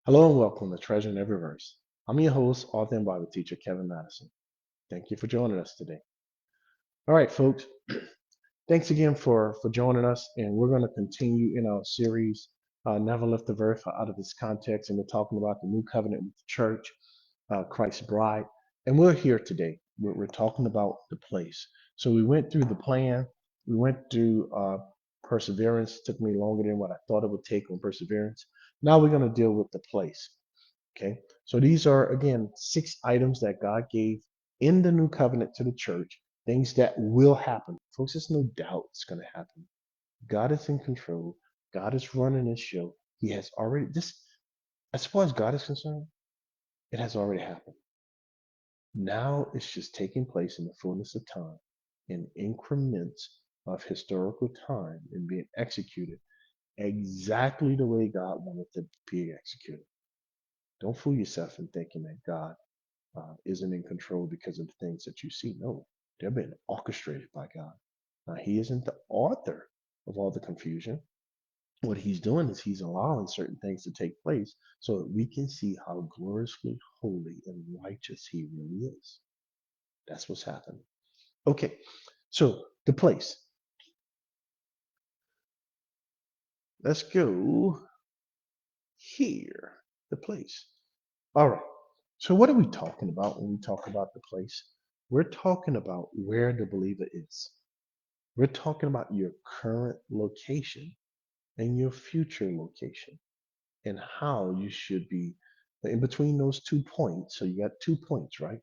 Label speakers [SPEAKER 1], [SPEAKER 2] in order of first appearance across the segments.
[SPEAKER 1] Hello and welcome to Treasure in Every Verse. I'm your host, author and Bible teacher, Kevin Madison. Thank you for joining us today. All right, folks, thanks again for joining us. And we're going to continue in our series, Never Lift the Verse out of its context. And we're talking about the new covenant with the church, Christ's bride. And we're here today. We're talking about the place. So we went through the plan, we went through perseverance. It took me longer than what I thought it would take on perseverance. Now we're going to deal with the place. Okay, so these are again 6 items that God gave in the new covenant to the church, things that will happen. Folks, there's no doubt it's going to happen. God is in control. God is running this show. He has already, this, as far as God is concerned, it has already happened. Now it's just taking place in the fullness of time, in increments of historical time and being executed exactly the way God wanted to be executed. Don't fool yourself in thinking that God isn't in control because of the things that you see. No, they're being orchestrated by God. Now, He isn't the author of all the confusion. What He's doing is He's allowing certain things to take place so that we can see how gloriously holy and righteous He really is. That's what's happening. Okay, so the place. Let's go here. The place. All right. So, what are we talking about when we talk about the place? We're talking about where the believer is. We're talking about your current location and your future location and how you should be in between those 2 points. So you got 2 points, right?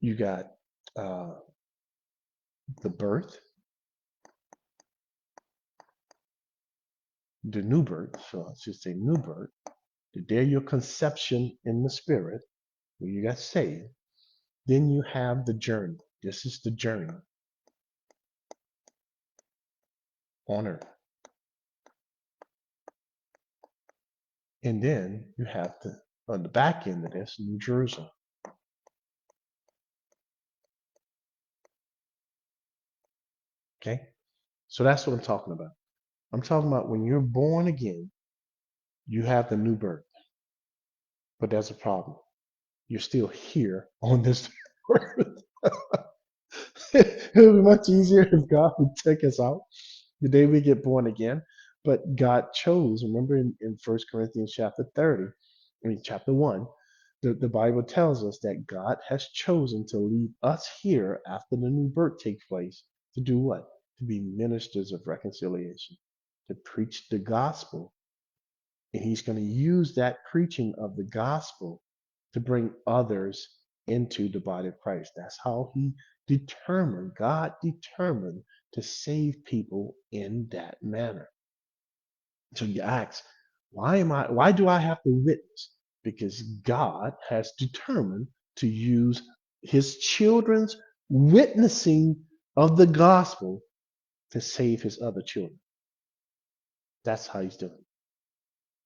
[SPEAKER 1] You got uh, the birth, the new birth. So I should say new birth. There, your conception in the spirit, where you got saved. Then you have the journey. This is the journey on earth. And then you have on the back end of this, New Jerusalem. Okay. So that's what I'm talking about. I'm talking about when you're born again, you have the new birth, but there's a problem. You're still here on this earth. It would be much easier if God would take us out the day we get born again. But God chose, remember in 1 Corinthians chapter 30, chapter 1, the Bible tells us that God has chosen to leave us here after the new birth takes place to do what? To be ministers of reconciliation, to preach the gospel. And he's going to use that preaching of the gospel to bring others into the body of Christ. That's how God determined to save people in that manner. So you ask, why do I have to witness? Because God has determined to use his children's witnessing of the gospel to save his other children. That's how he's doing it.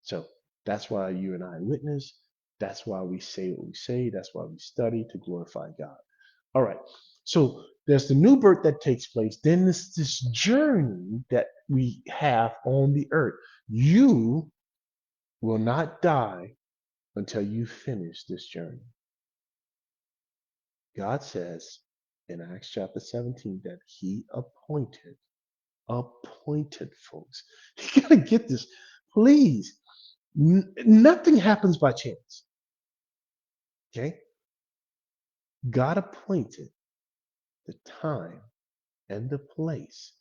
[SPEAKER 1] So that's why you and I witness. That's why we say what we say. That's why we study to glorify God. All right. So there's the new birth that takes place. Then there's this journey that we have on the earth. You will not die until you finish this journey. God says in Acts chapter 17 that He appointed folks. You gotta get this, please. Nothing happens by chance. Okay? God appointed the time and the place